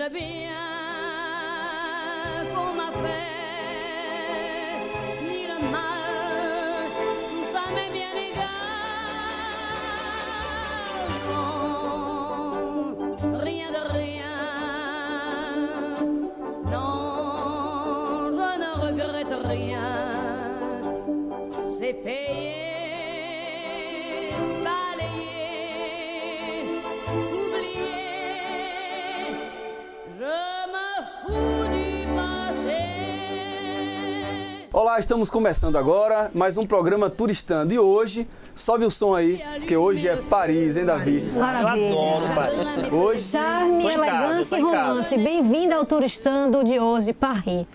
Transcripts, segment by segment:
de bien qu'on m'a fait, ni le mal, tout ça m'est bien égal. Non, rien de rien. Non, je ne regrette rien. C'est payé. Olá, estamos começando agora mais um programa Turistando e hoje, sobe o som aí, porque hoje é Paris, hein, Davi? Maravilha. Eu adoro Paris. Hoje, Charme, elegância e romance. Bem-vindo ao Turistando de hoje, Paris.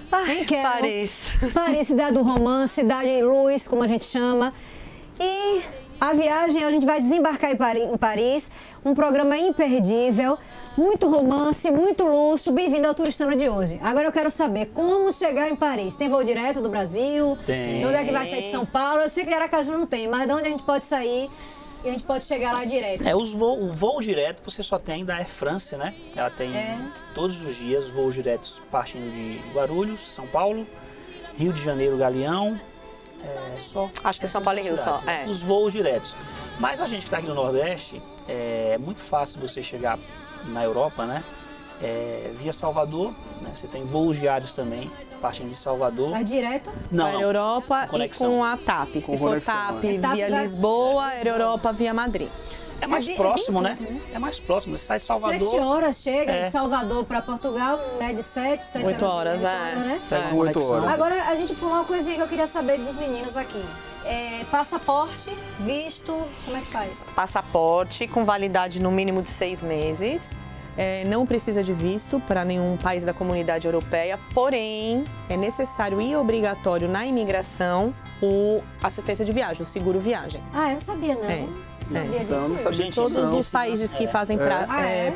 Paris. Paris, cidade do romance, cidade de luz, como a gente chama. E a viagem, a gente vai desembarcar em Paris, um programa imperdível, muito romance, muito luxo. Bem-vindo ao Turistando de hoje. Agora eu quero saber como chegar em Paris. Tem voo direto do Brasil? Tem. De onde é que vai sair de São Paulo? Eu sei que Aracaju não tem, mas de onde a gente pode sair e a gente pode chegar lá direto? O voo direto você só tem da Air France, né? Ela tem todos os dias voos diretos partindo de Guarulhos, São Paulo, Rio de Janeiro, Galeão. Só Acho que é São Paulo e Rio só. né? Os voos diretos. Mas a gente que está aqui no Nordeste, é muito fácil você chegar na Europa, né? Via Salvador, né? Você tem voos diários também, partindo de Salvador. Vai direto? Para a Europa e conexão. com a TAP. Se for conexão, TAP né? via Lisboa, Air Europa via Madrid. É mais próximo, né? É mais próximo. Você sai de Salvador. 7 horas chega de Salvador para Portugal, média 7 8 horas, 8 horas, né? Faz 8 horas. Agora, a gente falou uma coisinha que eu queria saber dos meninos aqui. Passaporte, visto, como é que faz? Passaporte com validade no mínimo de 6 meses. Não precisa de visto para nenhum país da comunidade europeia, porém é necessário e obrigatório na imigração o assistência de viagem, o seguro viagem. Ah, eu não sabia, não. Sabia Então, não disso? sabia Gente, disso, Todos não. os países que fazem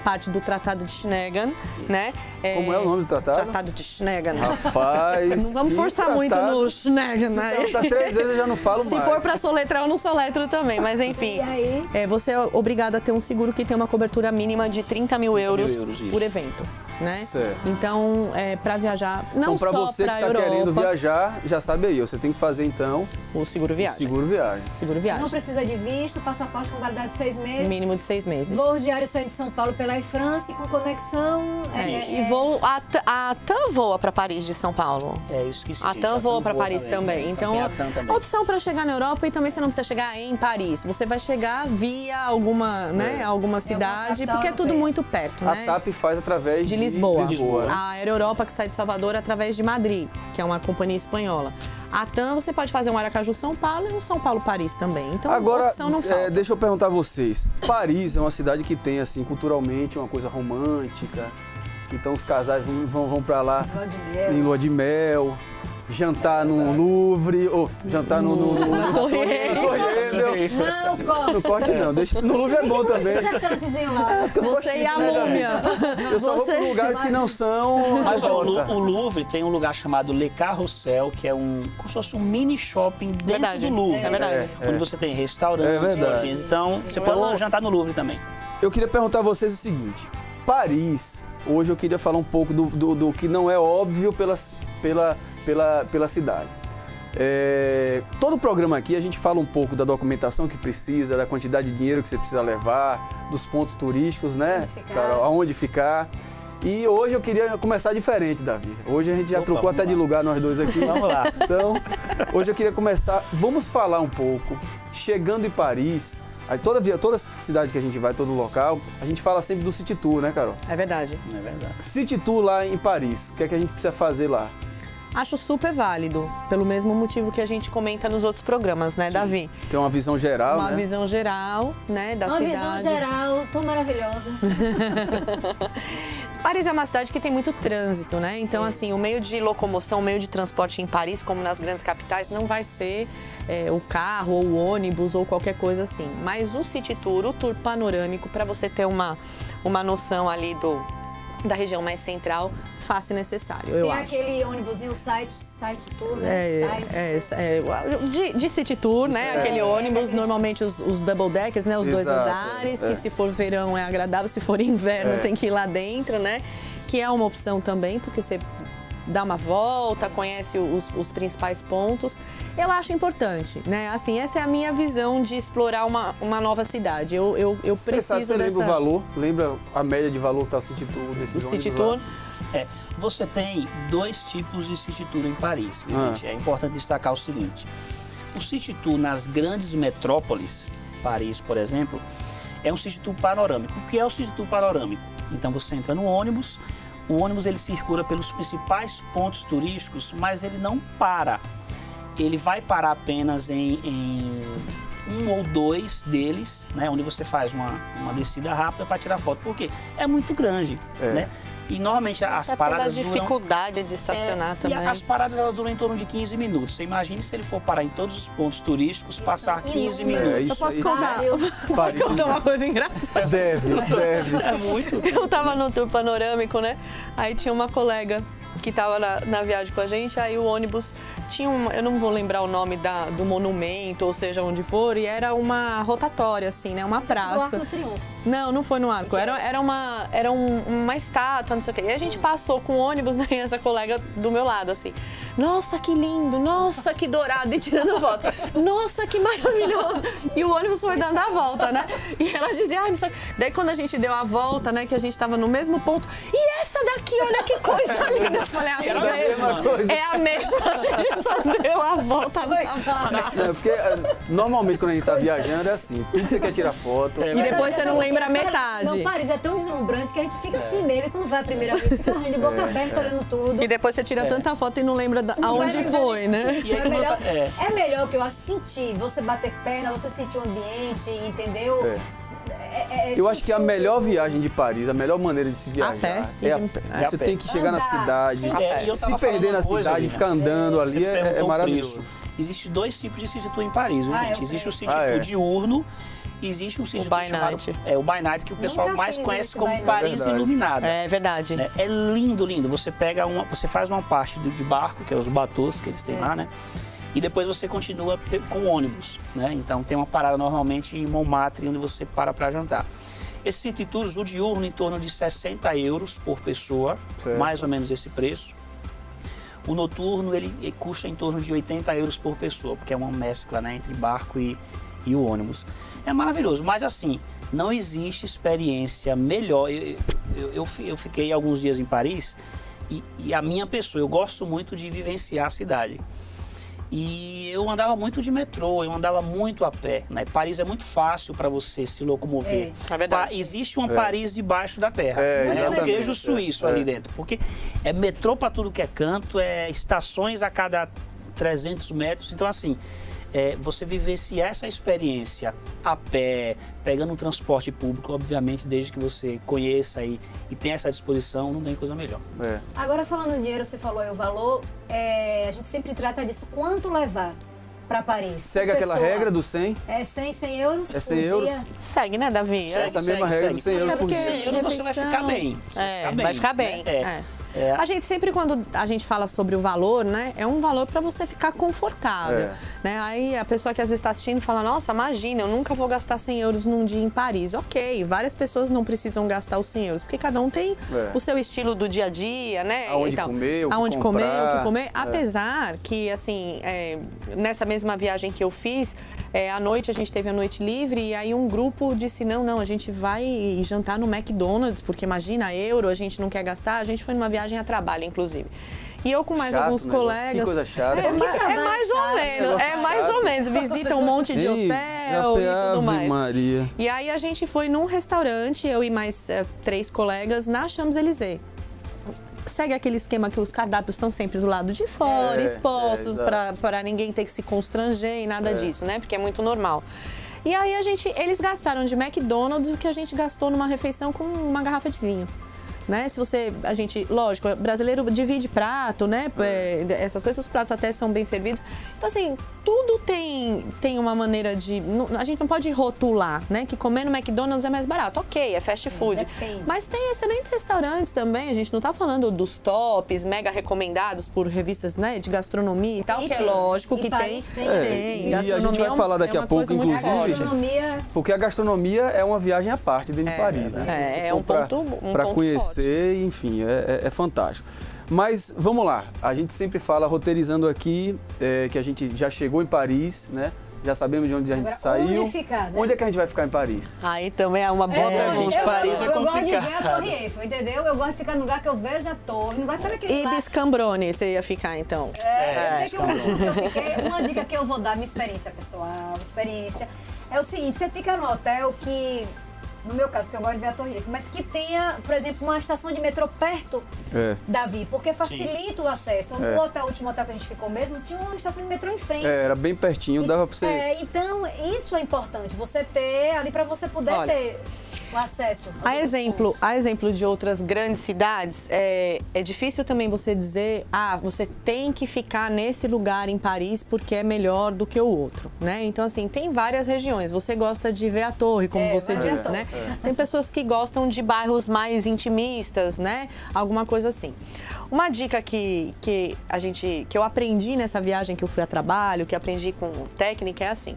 parte do Tratado de Schengen, né? Como é o nome do tratado? Tratado de Schengen. Rapaz, Não vamos que forçar muito tratado. no Schengen, né? Se tá 3 vezes eu já não falo Se mais. for para soletrar, eu não soletro também, mas enfim. E aí? Você é obrigado a ter um seguro que tem uma cobertura mínima de 30 mil euros euros, por isso. evento, né? Certo. Então, para viajar, não Então, pra só você que para a tá Europa, querendo viajar, já sabe aí, você tem que fazer então o seguro viagem. seguro viagem. Seguro viagem. Não precisa de visto, passaporte com validade de 6 meses. Mínimo de 6 meses. Voo diário saindo de São Paulo pela Air France com conexão. E voo, a TAM voa para Paris de São Paulo. Eu esqueci. A gente, TAM voa para Paris também. também. Então, Tem a TAM também. opção para chegar na Europa e também você não precisa chegar em Paris. Você vai chegar via alguma, alguma cidade, capital porque é tudo europeia. muito perto, A né? TAP faz através De Lisboa. Lisboa. A Air Europa que sai de Salvador através de Madrid, que é uma companhia espanhola. A TAM você pode fazer um Aracaju-São Paulo e um São Paulo-Paris também. Então, Agora, opção não falta. deixa eu perguntar a vocês. Paris é uma cidade que tem, assim, culturalmente uma coisa romântica. Então os casais vão pra lá Lua de mel. em lua de mel, jantar no Louvre, ou jantar Na Torre Eiffel. Eiffel. Não, corte. No corte não, deixa, no Louvre é bom também. Mas é restaurantezinho lá. Eu sou Você e chique, a né, múmia. Eu só vou Você- para lugares que não são Mas ó, rota. o Louvre tem um lugar chamado Le Carrossel, que é como se fosse um mini shopping dentro Verdade. do Louvre. É verdade. Onde você tem restaurantes, É verdade. lojinhas. Então, você pode jantar no Louvre também. Eu queria perguntar a vocês o seguinte: Paris, hoje eu queria falar um pouco do que não é óbvio pela cidade. Todo o programa aqui a gente fala um pouco da documentação que precisa, da quantidade de dinheiro que você precisa levar, dos pontos turísticos, né? Onde ficar. Carol, aonde ficar. E hoje eu queria começar diferente, Davi. Hoje a gente já trocou vamos até de lá. lugar nós dois aqui. Vamos lá. Então, hoje eu queria começar. Vamos falar um pouco, chegando em Paris. Aí toda cidade que a gente vai, todo local, a gente fala sempre do City Tour, né, Carol? É verdade. É verdade. City Tour lá em Paris, o que é que a gente precisa fazer lá? Acho super válido, pelo mesmo motivo que a gente comenta nos outros programas, né, Davi? Tem uma visão geral, Uma né? visão geral, né, da Uma cidade. visão geral tão maravilhosa. Paris é uma cidade que tem muito trânsito, né? Então, assim, o meio de locomoção, o meio de transporte em Paris, como nas grandes capitais, não vai ser o carro ou o ônibus ou qualquer coisa assim. Mas o City Tour, o tour panorâmico, para você ter uma noção ali da região mais central, fácil e necessário, eu Tem acho. aquele ônibusinho site tour, né? De City Tour, né? Aquele ônibus, normalmente os double deckers, né? Os dois Exato, andares, que se for verão é agradável, se for inverno tem que ir lá dentro, né? Que é uma opção também, porque você dá uma volta, conhece os principais pontos. Eu acho importante, né? Assim, essa é a minha visão de explorar uma nova cidade. Eu preciso dessa... lembra o valor? Lembra a média de valor que está o City Tour desses do City ônibus lá? Tour. Você tem dois tipos de City Tour em Paris, viu, gente? É importante destacar o seguinte. O City Tour nas grandes metrópoles, Paris, por exemplo, é um City Tour panorâmico. O que é o City Tour panorâmico? Então você entra no ônibus, o ônibus ele circula pelos principais pontos turísticos, mas ele não para. Ele vai parar apenas em um ou dois deles, né, onde você faz uma descida rápida para tirar foto. Por quê? É muito grande, né? E normalmente as Até paradas pela dificuldade de estacionar também. E as paradas elas duram em torno de 15 minutos. Você imagine se ele for parar em todos os pontos turísticos, passar 15 minutos. Eu posso contar uma coisa engraçada? Deve. É muito. Eu tava no tour panorâmico, né? Aí tinha uma colega que tava na viagem com a gente, aí o ônibus tinha eu não vou lembrar o nome do monumento, ou seja, onde for, e era uma rotatória, assim, né? Uma praça. No Triunfo. Não foi no Arco, era uma estátua, não sei o quê. E a gente passou com o ônibus, né? E essa colega do meu lado, assim, nossa, que lindo, nossa, que dourado, e tirando foto. Nossa, que maravilhoso. E o ônibus foi dando a volta, né? E ela dizia, não sei. Daí quando a gente deu a volta, né, que a gente tava no mesmo ponto, e essa daqui, olha que coisa linda. Eu falei, é a mesma, a gente só deu a volta na parada. Porque normalmente quando a gente tá viajando é assim, tudo que você quer tirar foto. E depois você não lembra a metade. Não, Paris é tão deslumbrante que a gente fica assim mesmo, e quando vai a primeira vez, fica de boca aberta, olhando tudo. E depois você tira tanta foto e não lembra aonde foi, né? E aí, É melhor que eu acho sentir, você bater perna, você sentir o ambiente, entendeu? Eu acho que a melhor viagem de Paris, a melhor maneira de se viajar é a pé. Você tem que chegar na cidade, se perder na cidade, ficar andando ali é maravilhoso. Existem dois tipos de City Tour em Paris, viu, gente? Existe o City Tour diurno, existe um City Tour chamado o By Night, que o pessoal mais conhece como Paris Iluminada. É verdade. É lindo, lindo. Você faz uma parte de barco, que é os bateaus que eles têm lá, né? E depois você continua com ônibus, né? Então tem uma parada normalmente em Montmartre, onde você para jantar. Esse City Tour, o diurno, em torno de 60 euros por pessoa, mais ou menos esse preço. O noturno, ele custa em torno de 80 euros por pessoa, porque é uma mescla, né, entre barco e o ônibus. É maravilhoso, mas assim, não existe experiência melhor. Eu fiquei alguns dias em Paris e a minha pessoa, eu gosto muito de vivenciar a cidade. E eu andava muito de metrô, eu andava muito a pé, né? Paris é muito fácil para você se locomover. É verdade. Existe uma Paris debaixo da terra. É um queijo suíço ali dentro. Porque é metrô para tudo que é canto, é estações a cada 300 metros. Então, assim, você vivenciar essa experiência a pé, pegando um transporte público, obviamente, desde que você conheça e tenha essa disposição, não tem coisa melhor. Agora, falando em dinheiro, você falou aí o valor, a gente sempre trata disso, quanto levar para Paris? Segue aquela regra do 100? É 100 euros É 100 por euros? dia? Segue, né, Davi? Essa mesma regra dos 100 euros por dia. 100 euros você vai ficar bem. Vai ficar bem. A gente sempre, quando a gente fala sobre o valor, né, é um valor para você ficar confortável, né? Aí a pessoa que às vezes está assistindo fala, nossa, imagina, eu nunca vou gastar 100 euros num dia em Paris. Ok, várias pessoas não precisam gastar os 100 euros, porque cada um tem o seu estilo do dia a dia, né? Aonde comer, o que comer. Apesar que, assim, nessa mesma viagem que eu fiz, à noite a gente teve a noite livre e aí um grupo disse, não, a gente vai jantar no McDonald's, porque imagina, euro, a gente não quer gastar. A gente foi numa viagem a trabalho, inclusive. E eu com mais alguns colegas... Que coisa chata. É mais ou menos. Visita um monte de hotel e tudo mais. Maria. E aí a gente foi num restaurante, eu e mais 3 colegas, na Champs-Élysées. Segue aquele esquema que os cardápios estão sempre do lado de fora, expostos, para ninguém ter que se constranger e nada disso, né? Porque é muito normal. E aí eles gastaram de McDonald's o que a gente gastou numa refeição com uma garrafa de vinho. né? Se você, a gente, lógico, brasileiro divide prato, né? Essas coisas, os pratos até são bem servidos. Então, assim, tudo tem uma maneira de... A gente não pode rotular, né? Que comer no McDonald's é mais barato. Ok, é fast food. Mas tem excelentes restaurantes também. A gente não tá falando dos tops, mega recomendados por revistas, né? De gastronomia e tal, que é lógico que tem. E a gente vai falar daqui a pouco, inclusive, porque a gastronomia é uma viagem à parte dentro de Paris, né? É um ponto para conhecer, forte. Enfim, é fantástico. Mas vamos lá, a gente sempre fala, roteirizando aqui, que a gente já chegou em Paris, né? Já sabemos de onde a gente saiu. Onde é que a gente vai ficar em Paris? Aí também é uma boa pergunta. Paris é complicado. Eu gosto de ver a Torre Eiffel, entendeu? Eu gosto de ficar no lugar que eu vejo a torre. Não gosto de ficar naquele Ibis Cambrone, você ia ficar então? Eu sei que o último que eu fiquei, uma dica que eu vou dar, minha experiência pessoal, é o seguinte, você fica num hotel que, no meu caso, porque eu gosto de ver a Torre Eiffel, mas que tenha, por exemplo, uma estação de metrô perto da via, porque facilita o acesso. O último hotel que a gente ficou mesmo, tinha uma estação de metrô em frente. Era bem pertinho, dava pra você... Então, isso é importante, você ter ali pra você poder ter o acesso. A exemplo de outras grandes cidades, é difícil também você dizer, você tem que ficar nesse lugar em Paris porque é melhor do que o outro, né? Então, assim, tem várias regiões. Você gosta de ver a torre, como você disse, né? Tem pessoas que gostam de bairros mais intimistas, né? Alguma coisa assim. Uma dica que eu aprendi nessa viagem que eu fui a trabalho, que aprendi com técnica, é assim.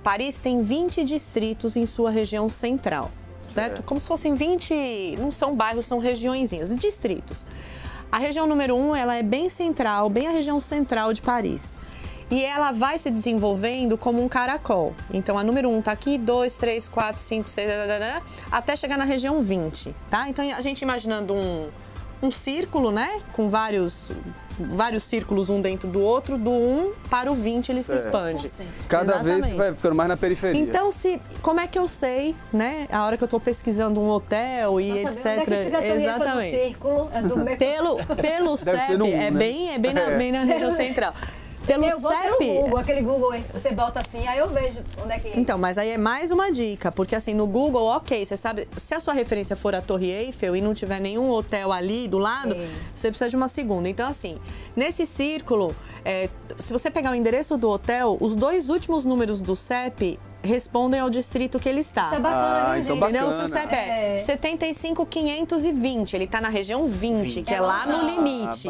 Paris tem 20 distritos em sua região central, certo? Como se fossem 20, não são bairros, são regiõezinhas, distritos. A região número 1, ela é bem central, bem a região central de Paris. E ela vai se desenvolvendo como um caracol. Então, a número 1 tá aqui, 2, 3, 4, 5, 6, até chegar na região 20, tá? Então, a gente imaginando um círculo, né? Com vários círculos um dentro do outro, do 1 para o 20 ele se expande. Cada vez vai ficando mais na periferia. Então, como é que eu sei, né? A hora que eu estou pesquisando um hotel e etc. Exatamente. Círculo, pelo CEP, bem na região central. Pelo eu vou CEP. Pelo Google, aquele Google, você bota assim, aí eu vejo onde é que... Então, mas aí é mais uma dica, porque assim, no Google, ok, você sabe, se a sua referência for a Torre Eiffel e não tiver nenhum hotel ali do lado, você precisa de uma segunda. Então, assim, nesse círculo, se você pegar o endereço do hotel, os 2 últimos números do CEP respondem ao distrito que ele está. Isso é bacana, então gente? bacana. O seu CEP é 75520, ele está na região 20, que é lá no limite,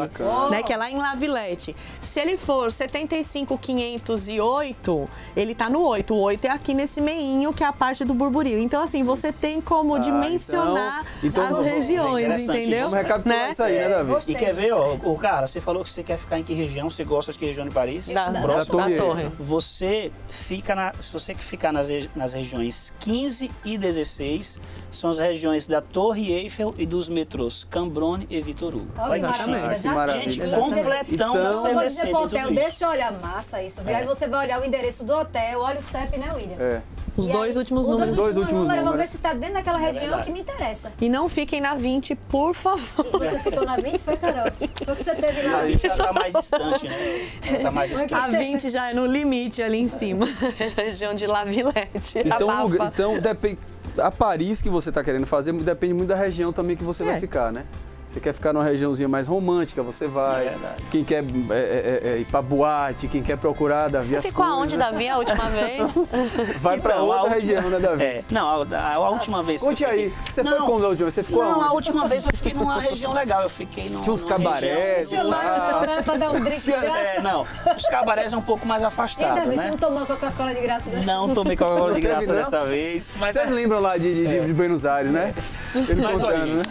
né? Que é lá em La Villette. Se ele for 75508, ele está no 8. O 8 é aqui nesse meinho, que é a parte do Burburil. Então, assim, você tem como dimensionar as regiões, entendeu? Vamos recapitular isso aí, né, Davi? E quer ver, cara, você falou que você quer ficar em que região? Você gosta de que região de Paris? Da Torre. Você fica se você ficar nas regiões 15 e 16, são as regiões da Torre Eiffel e dos metrôs Cambrone e Vitor Hugo. Olha que maravilha. Gente, completão da CVC. Eu vou dizer pro hotel, deixa eu olhar massa isso, viu? Aí você vai olhar o endereço do hotel, olha o CEP, né, William? Os 2 últimos números. Os 2 últimos números, vamos ver se tá dentro daquela região que me interessa. E não fiquem na 20, por favor. E você ficou na 20, foi, Carol? Foi que você teve lá? A gente já tá mais distante, né? Tá mais distante. A 20 já é no limite ali em cima. Região de La Villette. Então depende. A Paris que você está querendo fazer depende muito da região também que você vai ficar, né? Você quer ficar numa regiãozinha mais romântica, você vai. Quem quer ir pra boate, quem quer procurar, Davi, Você ficou aonde, Davi, a última vez? Vai pra outra região, né, Davi? Não, a última vez. Conte aí. Você foi como da última vez? Você ficou aonde? Não, a última vez eu fiquei numa região legal. Eu fiquei numa. Tinha uns cabarés. Chamaram pra dar um drink de graça. Não, os cabarés é um pouco mais afastados. E Davi, né? você não tomou Coca-Cola de graça, né? Não tomei Coca-Cola de graça dessa vez. Mas vocês lembram lá de Buenos Aires, né? Ele contando, né?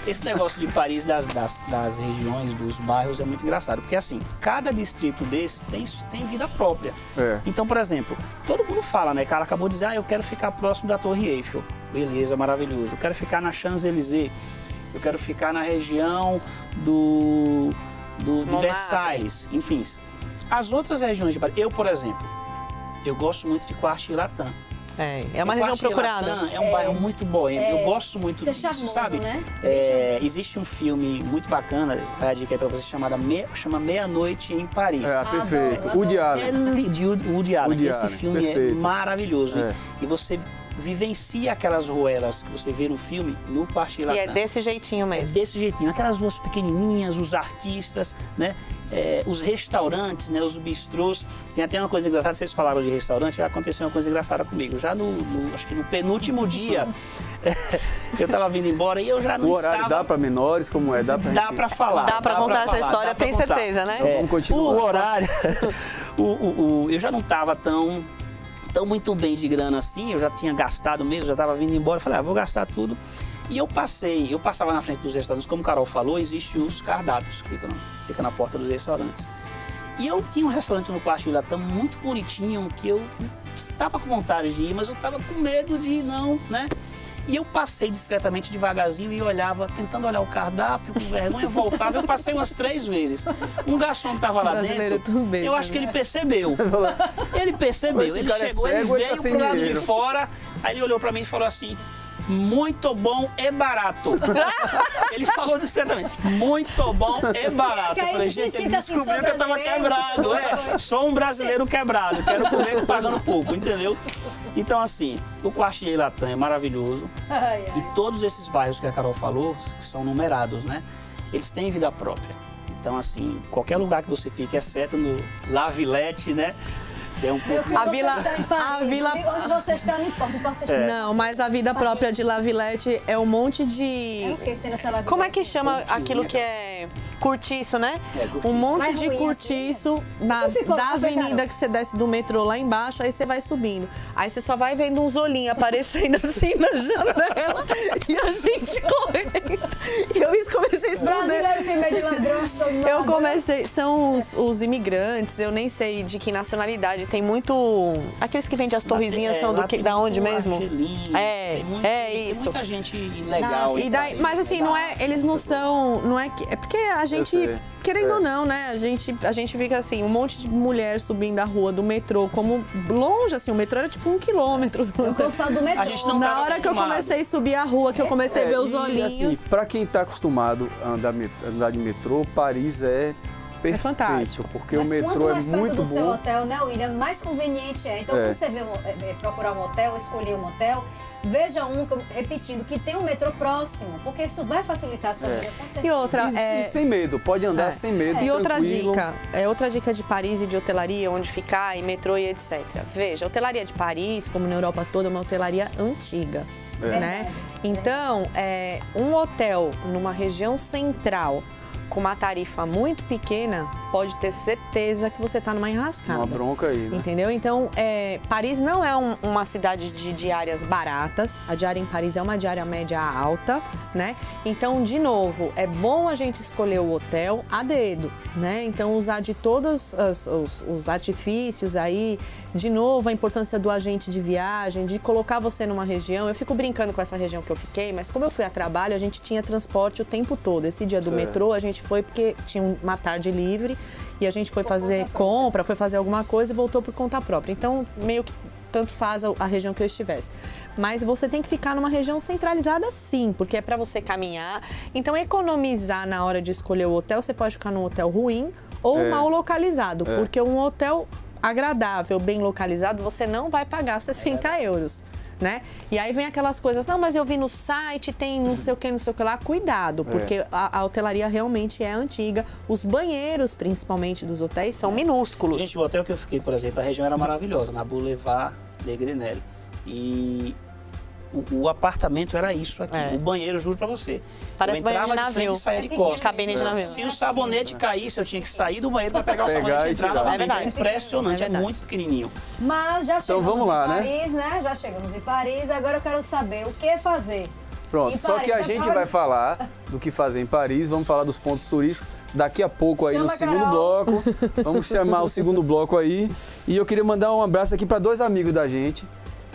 Esse negócio de Paris, das regiões, dos bairros, é muito engraçado. Porque, assim, cada distrito desse tem vida própria. Então, por exemplo, todo mundo fala, né? O cara acabou de dizer, eu quero ficar próximo da Torre Eiffel. Beleza, maravilhoso. Eu quero ficar na Champs-Élysées. Eu quero ficar na região do Versailles. Enfim, as outras regiões de Paris... Eu, por exemplo, eu gosto muito de Quartier-Latin. É uma região procurada. É um bairro muito boêmio. Eu gosto muito disso, charmoso, sabe? Né? Existe um filme muito bacana, vai a dica aí pra você, chama Meia-Noite em Paris. Perfeito. Woody Allen. Woody Allen. Esse filme perfeito. é maravilhoso. E você vivencia aquelas ruelas que você vê no filme no Parque Latam. E é desse jeitinho É mesmo. desse jeitinho, aquelas ruas pequenininhas, os artistas, né? Os restaurantes, né? Os bistrôs. Tem até uma coisa engraçada, vocês falaram de restaurante, já aconteceu uma coisa engraçada comigo. Já acho que no penúltimo dia, eu estava vindo embora e eu já não O horário estava... dá para menores, como é? Dá para falar. Dá pra contar essa falar, história, dá pra tem contar. certeza, né? Então vamos continuar. O horário, eu já não estava tão muito bem de grana assim, eu já tinha gastado mesmo, já estava vindo embora, eu falei, vou gastar tudo. E eu passava na frente dos restaurantes, como o Carol falou, existem os cardápios que ficam na porta dos restaurantes. E eu tinha um restaurante no Parque Latam muito bonitinho, que eu estava com vontade de ir, mas eu estava com medo de ir, não, né? E eu passei discretamente, devagarzinho, e olhava, tentando olhar o cardápio, com vergonha, voltava. Eu passei umas 3 vezes. Um garçom que estava lá dentro, eu acho que ele percebeu. Ele percebeu, ele chegou, ele veio pro lado de fora, aí ele olhou para mim e falou assim, muito bom e barato. Ele falou discretamente, muito bom e barato. Eu falei, gente, ele descobriu que eu estava quebrado. Sou um brasileiro quebrado, quero comer pagando pouco, entendeu? Então, assim, o Parque Latam é maravilhoso. E todos esses bairros que a Carol falou, que são numerados, né? Eles têm vida própria. Então, assim, qualquer lugar que você fique, exceto no La Villette, né? Que é um pouco... A vila... Onde você está, não importa, não pode ser. Não, mas a vida própria de La Villette é um monte de... É o que tem nessa La Villette? Como é que chama aquilo que é cortiço, né? Cortiço. Um monte Mais de ruim, cortiço ficou, da não foi, avenida Carol? que você desce do metrô lá embaixo, aí você vai subindo. Aí você só vai vendo uns olhinhos aparecendo assim na janela e a gente correndo. E eu comecei a esconder. Brasileiro tem medo de ladrão, todo mundo. Eu comecei, são os imigrantes, eu nem sei de que nacionalidade, tem muito, aqueles que vendem as torrezinhas são lá tem da onde muito mesmo? argelino, tem isso. muita gente ilegal. Não, E daí, mas assim, não é, eles não são, não é que, é porque a gente, sei. querendo ou não, né, a gente fica assim, um monte de mulher subindo a rua do metrô, como longe, assim, o metrô era tipo 1 quilômetro. Eu falo do metrô. A gente não Na tava hora que eu acostumado. comecei a subir a rua, que eu comecei a ver os e, olhinhos. assim, para quem está acostumado a andar de metrô, Paris é perfeito, fantástico. porque Mas o metrô quanto é mais perto muito do seu bom. hotel, né, William, mais conveniente é. Então, quando você vê, procurar um hotel, escolher um hotel, veja repetindo, que tem um metrô próximo, porque isso vai facilitar a sua vida, com certeza. E outra, E sem medo, pode andar sem medo, E outra tranquilo. outra dica de Paris e de hotelaria, onde ficar, e metrô e etc. Veja, a hotelaria de Paris, como na Europa toda, é uma hotelaria antiga, né? Então, um hotel numa região central, com uma tarifa muito pequena, pode ter certeza que você está numa enrascada. Uma bronca aí, né? Entendeu? Então, Paris não é uma cidade de diárias baratas. A diária em Paris é uma diária média alta, né? Então, de novo, é bom a gente escolher o hotel a dedo, né? Então, usar de todos os artifícios aí. De novo, a importância do agente de viagem, de colocar você numa região. Eu fico brincando com essa região que eu fiquei, mas como eu fui a trabalho, a gente tinha transporte o tempo todo. Esse dia do metrô, a gente foi porque tinha uma tarde livre e a gente foi fazer compra, foi fazer alguma coisa e voltou por conta própria. Então, meio que tanto faz a região que eu estivesse. Mas você tem que ficar numa região centralizada sim, porque é para você caminhar. Então, economizar na hora de escolher o hotel, você pode ficar num hotel ruim ou mal localizado, porque um hotel agradável, bem localizado, você não vai pagar 60 euros. Né? E aí vem aquelas coisas, não, mas eu vi no site, tem não sei o que lá, cuidado, porque a hotelaria realmente é antiga, os banheiros, principalmente dos hotéis, são minúsculos. Gente, o hotel que eu fiquei, por exemplo, a região era maravilhosa, na Boulevard de Grenelle. E o apartamento era isso aqui, o banheiro, juro pra você. Parece eu banheiro de entrava de frente navio. e saía de costas. Cabine de navio. Se o sabonete caísse, eu tinha que sair do banheiro pra pegar o sabonete e entrar tirar. novamente. É verdade. Impressionante, É verdade. muito pequenininho. Mas já chegamos vamos lá, em né? Paris, né? Já chegamos em Paris, agora eu quero saber o que fazer. Pronto, Em só que a Paris, gente agora- vai falar do que fazer em Paris, vamos falar dos pontos turísticos daqui a pouco aí Chama no a segundo Carol. bloco. Vamos chamar o segundo bloco aí. E eu queria mandar um abraço aqui para 2 amigos da gente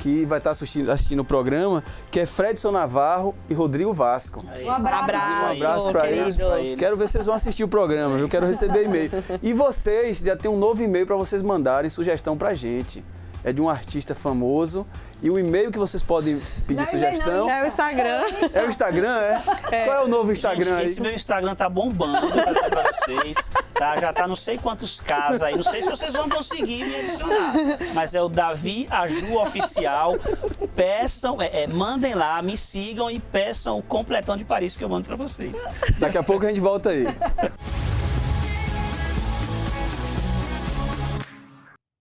que vai estar assistindo o programa, que é Fredson Navarro e Rodrigo Vasco. Um abraço. Um abraço para eles. queridos. Quero ver se vocês vão assistir o programa, viu? Quero receber e-mail. E vocês já tem um novo e-mail para vocês mandarem sugestão pra gente. é de um artista famoso. E o e-mail que vocês podem pedir sugestão... É o Instagram. É o Instagram, é? Qual é o novo Instagram, gente, aí? Esse meu Instagram tá bombando pra vocês, tá? Já tá não sei quantos casos aí, não sei se vocês vão conseguir me adicionar, mas é o Davi Aju Oficial. Peçam, mandem lá, me sigam e peçam o completão de Paris que eu mando pra vocês. Daqui a pouco a gente volta aí.